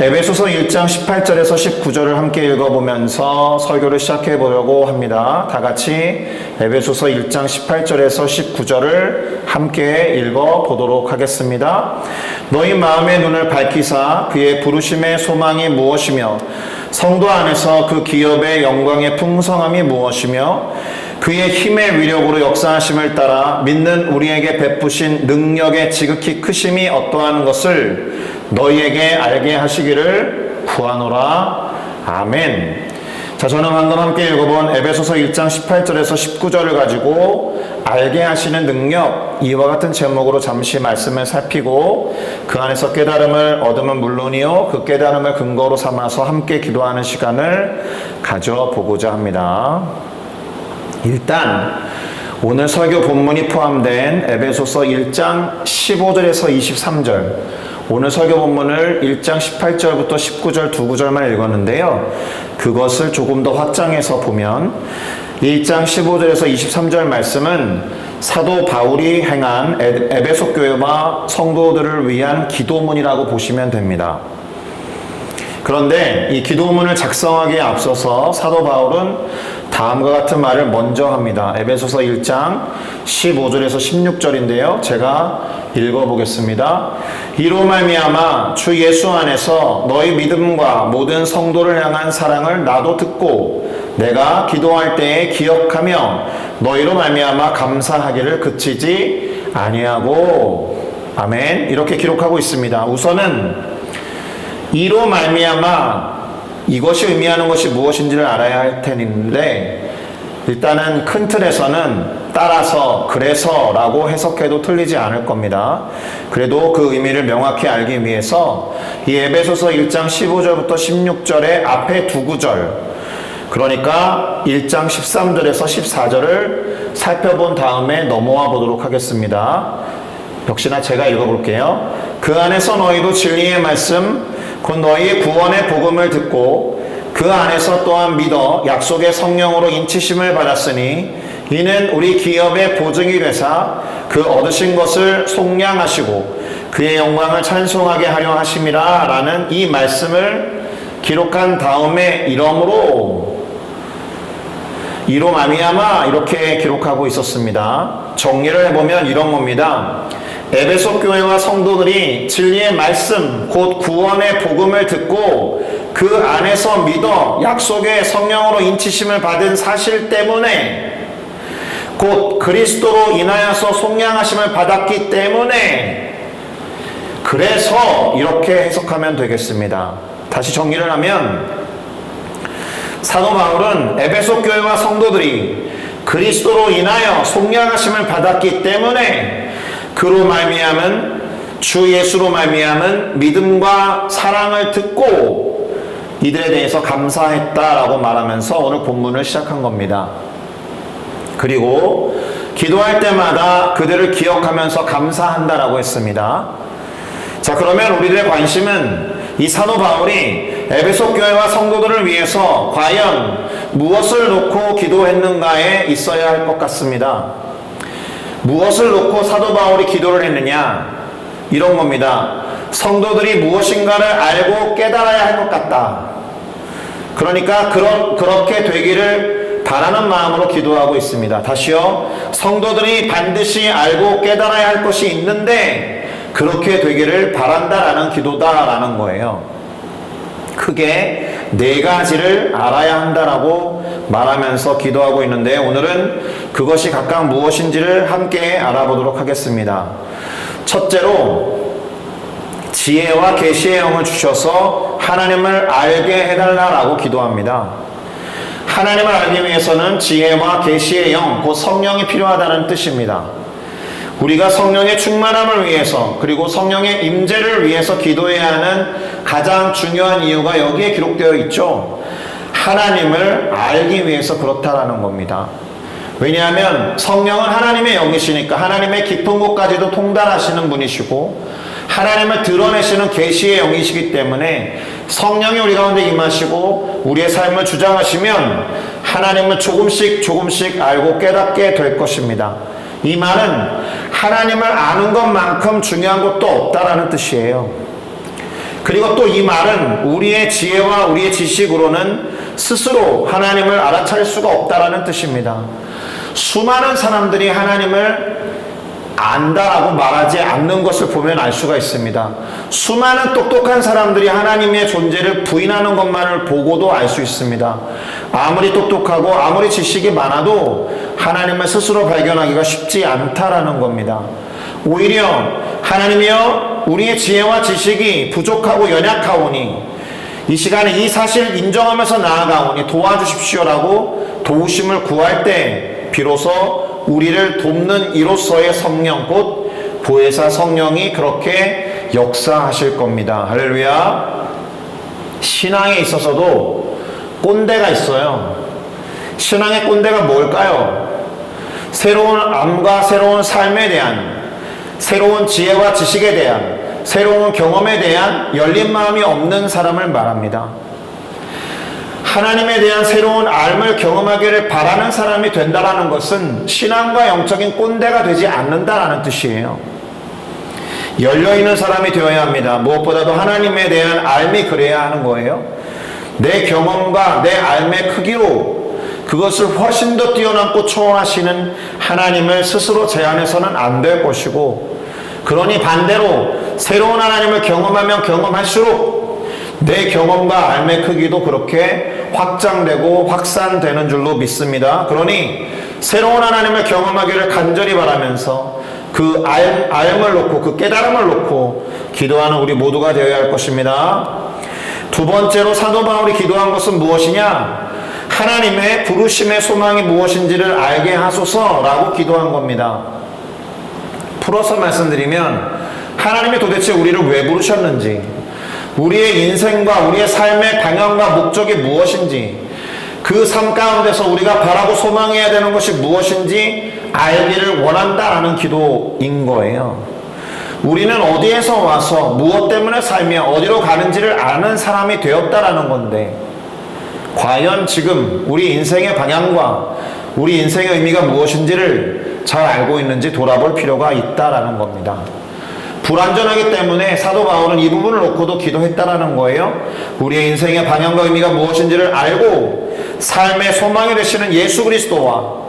에베소서 1장 18절에서 19절을 함께 읽어보면서 설교를 시작해 보려고 합니다. 다 같이 에베소서 1장 18절에서 19절을 함께 읽어보도록 하겠습니다. 너희 마음의 눈을 밝히사 그의 부르심의 소망이 무엇이며 성도 안에서 그 기업의 영광의 풍성함이 무엇이며 그의 힘의 위력으로 역사하심을 따라 믿는 우리에게 베푸신 능력의 지극히 크심이 어떠한 것을 너희에게 알게 하시기를 구하노라. 아멘. 자, 저는 방금 함께 읽어본 에베소서 1장 18절에서 19절을 가지고 알게 하시는 능력, 이와 같은 제목으로 잠시 말씀을 살피고 그 안에서 깨달음을 얻으면 물론이요 그 깨달음을 근거로 삼아서 함께 기도하는 시간을 가져보고자 합니다. 일단 오늘 설교 본문이 포함된 에베소서 1장 15절에서 23절, 오늘 설교 본문을 1장 18절부터 19절 두 구절만 읽었는데요. 그것을 조금 더 확장해서 보면 1장 15절에서 23절 말씀은 사도 바울이 행한 에베소 교회와 성도들을 위한 기도문이라고 보시면 됩니다. 그런데 이 기도문을 작성하기에 앞서서 사도 바울은 다음과 같은 말을 먼저 합니다. 에베소서 1장 15절에서 16절인데요. 제가 읽어보겠습니다. 이로 말미암아 주 예수 안에서 너희 믿음과 모든 성도를 향한 사랑을 나도 듣고 내가 기도할 때에 기억하며 너희로 말미암아 감사하기를 그치지 아니하고. 아멘. 이렇게 기록하고 있습니다. 우선은 이로 말미암아 이것이 의미하는 것이 무엇인지를 알아야 할 텐데, 일단은 큰 틀에서는 따라서, 그래서 라고 해석해도 틀리지 않을 겁니다. 그래도 그 의미를 명확히 알기 위해서 이 에베소서 1장 15절부터 16절의 앞에 두 구절, 그러니까 1장 13절에서 14절을 살펴본 다음에 넘어와 보도록 하겠습니다. 역시나 제가 읽어볼게요. 그 안에서 너희도 진리의 말씀 곧 너희의 구원의 복음을 듣고 그 안에서 또한 믿어 약속의 성령으로 인치심을 받았으니 이는 우리 기업의 보증이 되사 그 얻으신 것을 속량하시고 그의 영광을 찬송하게 하려 하심이라 라는 이 말씀을 기록한 다음에 이러므로, 이로 말미암아 이렇게 기록하고 있었습니다. 정리를 해보면 이런 겁니다. 에베소 교회와 성도들이 진리의 말씀 곧 구원의 복음을 듣고 그 안에서 믿어 약속의 성령으로 인치심을 받은 사실 때문에, 곧 그리스도로 인하여서 속량하심을 받았기 때문에, 그래서 이렇게 해석하면 되겠습니다. 다시 정리를 하면 사도 바울은 에베소 교회와 성도들이 그리스도로 인하여 속량하심을 받았기 때문에 그로 말미암은 주 예수로 말미암은 믿음과 사랑을 듣고 이들에 대해서 감사했다라고 말하면서 오늘 본문을 시작한 겁니다. 그리고 기도할 때마다 그들을 기억하면서 감사한다라고 했습니다. 자, 그러면 우리들의 관심은 이 사도 바울이 에베소 교회와 성도들을 위해서 과연 무엇을 놓고 기도했는가에 있어야 할 것 같습니다. 무엇을 놓고 사도 바울이 기도를 했느냐? 이런 겁니다. 성도들이 무엇인가를 알고 깨달아야 할 것 같다. 그러니까 그렇게 되기를 바라는 마음으로 기도하고 있습니다. 다시요. 성도들이 반드시 알고 깨달아야 할 것이 있는데 그렇게 되기를 바란다라는 기도다라는 거예요. 크게 네 가지를 알아야 한다라고 말하면서 기도하고 있는데, 오늘은 그것이 각각 무엇인지를 함께 알아보도록 하겠습니다. 첫째로 지혜와 계시의 영을 주셔서 하나님을 알게 해달라고 기도합니다. 하나님을 알기 위해서는 지혜와 계시의 영, 곧 성령이 필요하다는 뜻입니다. 우리가 성령의 충만함을 위해서, 그리고 성령의 임재를 위해서 기도해야 하는 가장 중요한 이유가 여기에 기록되어 있죠. 하나님을 알기 위해서 그렇다라는 겁니다. 왜냐하면 성령은 하나님의 영이시니까 하나님의 깊은 곳까지도 통달하시는 분이시고 하나님을 드러내시는 계시의 영이시기 때문에 성령이 우리 가운데 임하시고 우리의 삶을 주장하시면 하나님을 조금씩 알고 깨닫게 될 것입니다. 이 말은 하나님을 아는 것만큼 중요한 것도 없다라는 뜻이에요. 그리고 또 이 말은 우리의 지혜와 우리의 지식으로는 스스로 하나님을 알아차릴 수가 없다라는 뜻입니다. 수많은 사람들이 하나님을 안다라고 말하지 않는 것을 보면 알 수가 있습니다. 수많은 똑똑한 사람들이 하나님의 존재를 부인하는 것만을 보고도 알 수 있습니다. 아무리 똑똑하고 아무리 지식이 많아도 하나님을 스스로 발견하기가 쉽지 않다라는 겁니다. 오히려 하나님이여 우리의 지혜와 지식이 부족하고 연약하오니 이 시간에 이 사실을 인정하면서 나아가오니 도와주십시오라고 도우심을 구할 때 비로소 우리를 돕는 이로서의 성령 곧 보혜사 성령이 그렇게 역사하실 겁니다. 할렐루야. 신앙에 있어서도 꼰대가 있어요. 신앙의 꼰대가 뭘까요? 새로운 암과 새로운 삶에 대한, 새로운 지혜와 지식에 대한, 새로운 경험에 대한 열린 마음이 없는 사람을 말합니다. 하나님에 대한 새로운 알을 경험하기를 바라는 사람이 된다는 것은 신앙과 영적인 꼰대가 되지 않는다라는 뜻이에요. 열려있는 사람이 되어야 합니다. 무엇보다도 하나님에 대한 알미 그래야 하는 거예요. 내 경험과 내 알의 크기로 그것을 훨씬 더 뛰어넘고 초월하시는 하나님을 스스로 제한해서는 안 될 것이고, 그러니 반대로 새로운 하나님을 경험하면 경험할수록 내 경험과 알의 크기도 그렇게 확장되고 확산되는 줄로 믿습니다. 그러니 새로운 하나님을 경험하기를 간절히 바라면서 그 알을 놓고 그 깨달음을 놓고 기도하는 우리 모두가 되어야 할 것입니다. 두 번째로 사도 바울이 기도한 것은 무엇이냐? 하나님의 부르심의 소망이 무엇인지를 알게 하소서라고 기도한 겁니다. 풀어서 말씀드리면 하나님이 도대체 우리를 왜 부르셨는지, 우리의 인생과 우리의 삶의 방향과 목적이 무엇인지, 그 삶 가운데서 우리가 바라고 소망해야 되는 것이 무엇인지 알기를 원한다라는 기도인 거예요. 우리는 어디에서 와서 무엇 때문에 살며 어디로 가는지를 아는 사람이 되었다라는 건데, 과연 지금 우리 인생의 방향과 우리 인생의 의미가 무엇인지를 잘 알고 있는지 돌아볼 필요가 있다라는 겁니다. 불완전하기 때문에 사도 바울은 이 부분을 놓고도 기도했다라는 거예요. 우리의 인생의 방향과 의미가 무엇인지를 알고 삶의 소망이 되시는 예수 그리스도와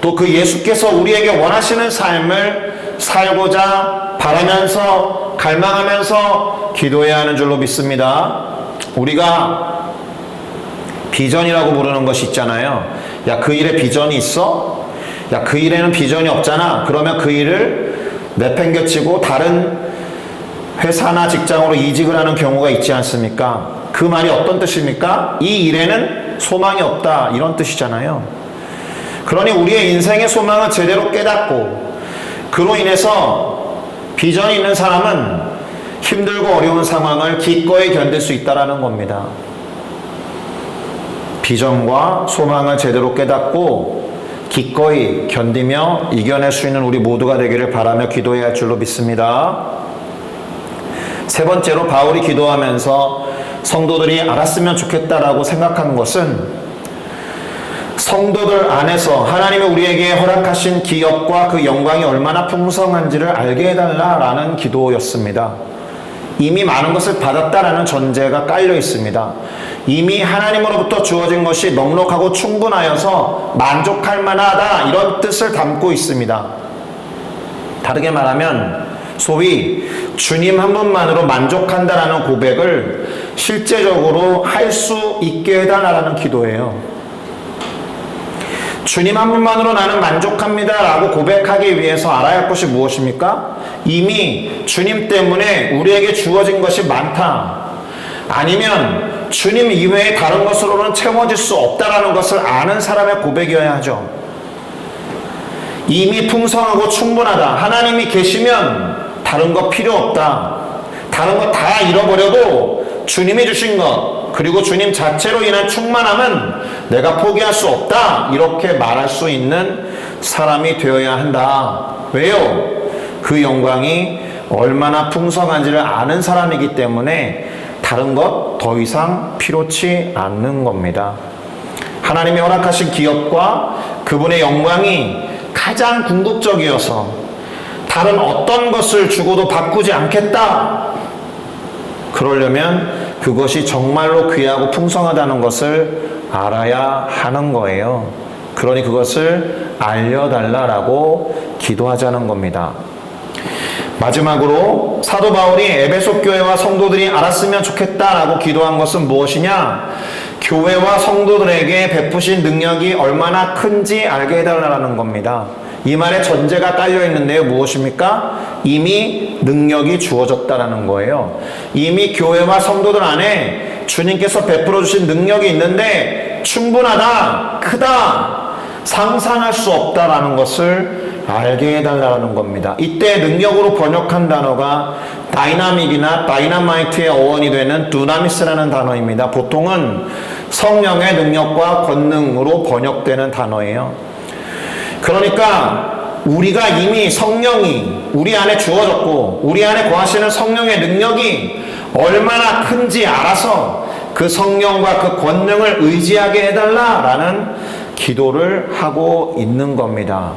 또 그 예수께서 우리에게 원하시는 삶을 살고자 바라면서 갈망하면서 기도해야 하는 줄로 믿습니다. 우리가 비전이라고 부르는 것이 있잖아요. 야, 그 일에 비전이 있어? 야, 그 일에는 비전이 없잖아. 그러면 그 일을 내팽개치고 다른 회사나 직장으로 이직을 하는 경우가 있지 않습니까? 그 말이 어떤 뜻입니까? 이 일에는 소망이 없다, 이런 뜻이잖아요. 그러니 우리의 인생의 소망을 제대로 깨닫고 그로 인해서 비전이 있는 사람은 힘들고 어려운 상황을 기꺼이 견딜 수 있다는 겁니다. 비전과 소망을 제대로 깨닫고 기꺼이 견디며 이겨낼 수 있는 우리 모두가 되기를 바라며 기도해야 할 줄로 믿습니다. 세 번째로 바울이 기도하면서 성도들이 알았으면 좋겠다라고 생각한 것은 성도들 안에서 하나님이 우리에게 허락하신 기업과 그 영광이 얼마나 풍성한지를 알게 해달라라는 기도였습니다. 이미 많은 것을 받았다라는 전제가 깔려 있습니다. 이미 하나님으로부터 주어진 것이 넉넉하고 충분하여서 만족할 만하다, 이런 뜻을 담고 있습니다. 다르게 말하면 소위 주님 한 분만으로 만족한다라는 고백을 실제적으로 할 수 있게 해달라는 기도예요. 주님 한 분만으로 나는 만족합니다 라고 고백하기 위해서 알아야 할 것이 무엇입니까? 이미 주님 때문에 우리에게 주어진 것이 많다, 아니면 주님 이외에 다른 것으로는 채워질 수 없다라는 것을 아는 사람의 고백이어야 하죠. 이미 풍성하고 충분하다, 하나님이 계시면 다른 거 필요 없다, 다른 거 다 잃어버려도 주님이 주신 것 그리고 주님 자체로 인한 충만함은 내가 포기할 수 없다, 이렇게 말할 수 있는 사람이 되어야 한다. 왜요? 그 영광이 얼마나 풍성한지를 아는 사람이기 때문에 다른 것 더 이상 필요치 않는 겁니다. 하나님이 허락하신 기업과 그분의 영광이 가장 궁극적이어서 다른 어떤 것을 주고도 바꾸지 않겠다, 그러려면 그것이 정말로 귀하고 풍성하다는 것을 알아야 하는 거예요. 그러니 그것을 알려달라고 기도하자는 겁니다. 마지막으로 사도 바울이 에베소 교회와 성도들이 알았으면 좋겠다라고 기도한 것은 무엇이냐? 교회와 성도들에게 베푸신 능력이 얼마나 큰지 알게 해달라는 겁니다. 이 말에 전제가 깔려 있는데요. 무엇입니까? 이미 능력이 주어졌다라는 거예요. 이미 교회와 성도들 안에 주님께서 베풀어 주신 능력이 있는데 충분하다, 크다, 상상할 수 없다라는 것을 알게 해달라는 겁니다. 이때 능력으로 번역한 단어가 다이나믹이나 다이너마이트의 어원이 되는 두나미스라는 단어입니다. 보통은 성령의 능력과 권능으로 번역되는 단어예요. 그러니까 우리가 이미 성령이 우리 안에 주어졌고 우리 안에 거하시는 성령의 능력이 얼마나 큰지 알아서 그 성령과 그 권능을 의지하게 해달라라는 기도를 하고 있는 겁니다.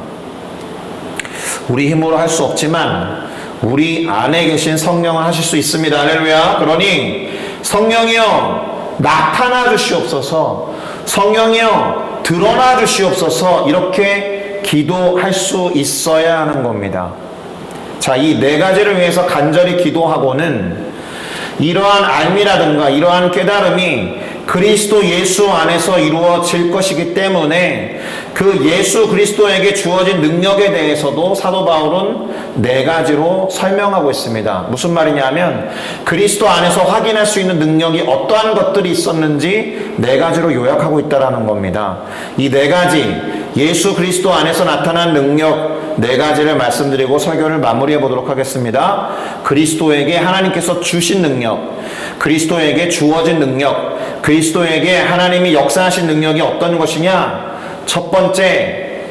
우리 힘으로 할 수 없지만 우리 안에 계신 성령은 하실 수 있습니다. 할렐루야. 그러니 성령이여 나타나 주시옵소서, 성령이여 드러나 주시옵소서, 이렇게 기도할 수 있어야 하는 겁니다. 자, 이 네 가지를 위해서 간절히 기도하고는 이러한 알미라든가 이러한 깨달음이 그리스도 예수 안에서 이루어질 것이기 때문에 그 예수 그리스도에게 주어진 능력에 대해서도 사도 바울은 네 가지로 설명하고 있습니다. 무슨 말이냐면 그리스도 안에서 확인할 수 있는 능력이 어떠한 것들이 있었는지 네 가지로 요약하고 있다는 겁니다. 이 네 가지 예수 그리스도 안에서 나타난 능력 네 가지를 말씀드리고 설교를 마무리해 보도록 하겠습니다. 그리스도에게 하나님께서 주신 능력, 그리스도에게 주어진 능력, 그리스도에게 하나님이 역사하신 능력이 어떤 것이냐? 첫 번째,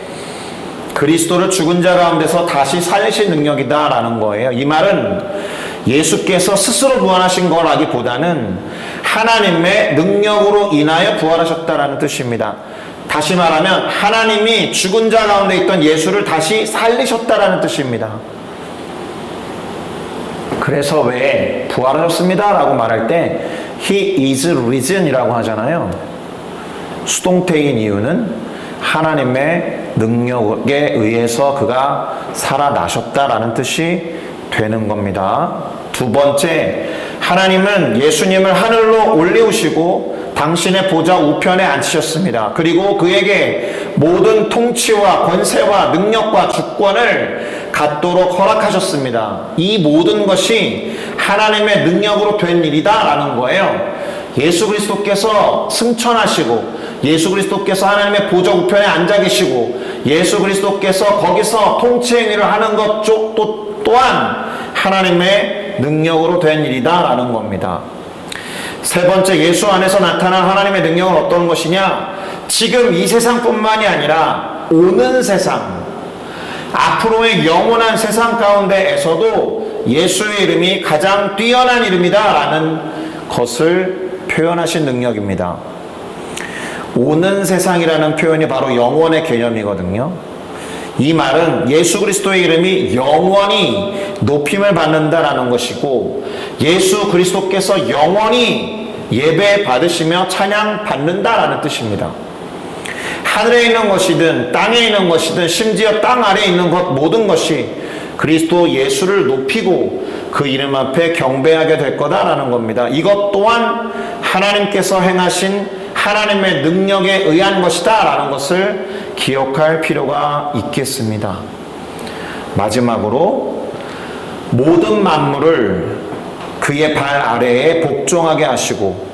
그리스도를 죽은 자 가운데서 다시 살리신 능력이다라는 거예요. 이 말은 예수께서 스스로 부활하신 거라기보다는 하나님의 능력으로 인하여 부활하셨다라는 뜻입니다. 다시 말하면 하나님이 죽은 자 가운데 있던 예수를 다시 살리셨다라는 뜻입니다. 그래서 왜 부활하셨습니다 라고 말할 때 He is risen 이라고 하잖아요. 수동태인 이유는 하나님의 능력에 의해서 그가 살아나셨다라는 뜻이 되는 겁니다. 두 번째, 하나님은 예수님을 하늘로 올리우시고 당신의 보좌 우편에 앉히셨습니다. 그리고 그에게 모든 통치와 권세와 능력과 주권을 갖도록 허락하셨습니다. 이 모든 것이 하나님의 능력으로 된 일이다라는 거예요. 예수 그리스도께서 승천하시고 예수 그리스도께서 하나님의 보좌 우편에 앉아 계시고 예수 그리스도께서 거기서 통치의 일을 하는 것 또한 하나님의 능력으로 된 일이다라는 겁니다. 세 번째, 예수 안에서 나타난 하나님의 능력은 어떤 것이냐? 지금 이 세상뿐만이 아니라 오는 세상, 앞으로의 영원한 세상 가운데에서도 예수의 이름이 가장 뛰어난 이름이다라는 것을 표현하신 능력입니다. 오는 세상이라는 표현이 바로 영원의 개념이거든요. 이 말은 예수 그리스도의 이름이 영원히 높임을 받는다라는 것이고 예수 그리스도께서 영원히 예배 받으시며 찬양 받는다라는 뜻입니다. 하늘에 있는 것이든 땅에 있는 것이든 심지어 땅 아래에 있는 것 모든 것이 그리스도 예수를 높이고 그 이름 앞에 경배하게 될 거다라는 겁니다. 이것 또한 하나님께서 행하신 하나님의 능력에 의한 것이다 라는 것을 기억할 필요가 있겠습니다. 마지막으로 모든 만물을 그의 발 아래에 복종하게 하시고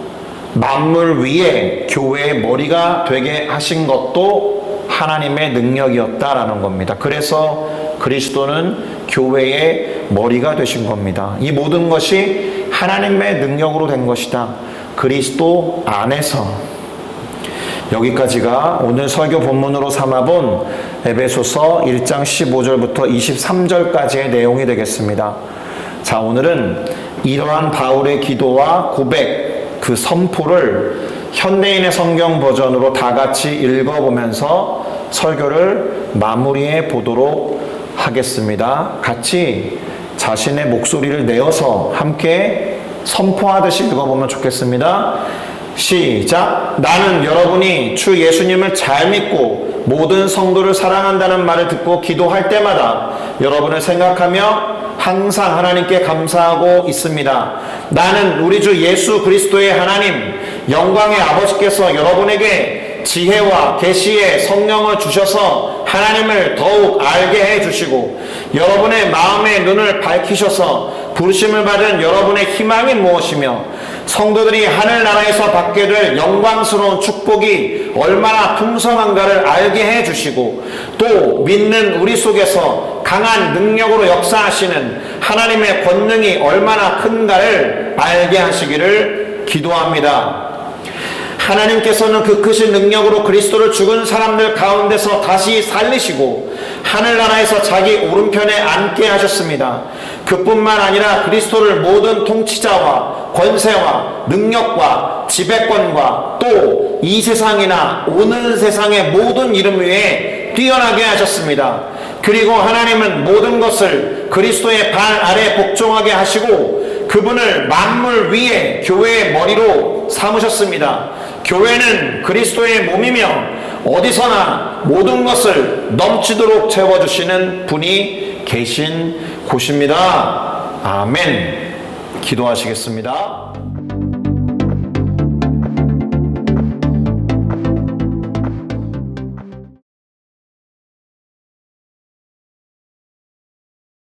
만물 위에 교회의 머리가 되게 하신 것도 하나님의 능력이었다라는 겁니다. 그래서 그리스도는 교회의 머리가 되신 겁니다. 이 모든 것이 하나님의 능력으로 된 것이다. 그리스도 안에서. 여기까지가 오늘 설교 본문으로 삼아본 에베소서 1장 15절부터 23절까지의 내용이 되겠습니다. 자, 오늘은 이러한 바울의 기도와 고백, 그 선포를 현대인의 성경 버전으로 다 같이 읽어보면서 설교를 마무리해 보도록 하겠습니다. 같이 자신의 목소리를 내어서 함께 선포하듯이 읽어보면 좋겠습니다. 시작. 나는 여러분이 주 예수님을 잘 믿고 모든 성도를 사랑한다는 말을 듣고 기도할 때마다 여러분을 생각하며 항상 하나님께 감사하고 있습니다. 나는 우리 주 예수 그리스도의 하나님 영광의 아버지께서 여러분에게 지혜와 계시의 성령을 주셔서 하나님을 더욱 알게 해주시고 여러분의 마음의 눈을 밝히셔서 부르심을 받은 여러분의 희망이 무엇이며 성도들이 하늘나라에서 받게 될 영광스러운 축복이 얼마나 풍성한가를 알게 해주시고 또 믿는 우리 속에서 강한 능력으로 역사하시는 하나님의 권능이 얼마나 큰가를 알게 하시기를 기도합니다. 하나님께서는 그 크신 능력으로 그리스도를 죽은 사람들 가운데서 다시 살리시고 하늘나라에서 자기 오른편에 앉게 하셨습니다. 그뿐만 아니라 그리스도를 모든 통치자와 권세와 능력과 지배권과 또 이 세상이나 오는 세상의 모든 이름 위에 뛰어나게 하셨습니다. 그리고 하나님은 모든 것을 그리스도의 발 아래 복종하게 하시고 그분을 만물 위에 교회의 머리로 삼으셨습니다. 교회는 그리스도의 몸이며 어디서나 모든 것을 넘치도록 채워주시는 분이 계신 곳입니다. 아멘. 기도하시겠습니다.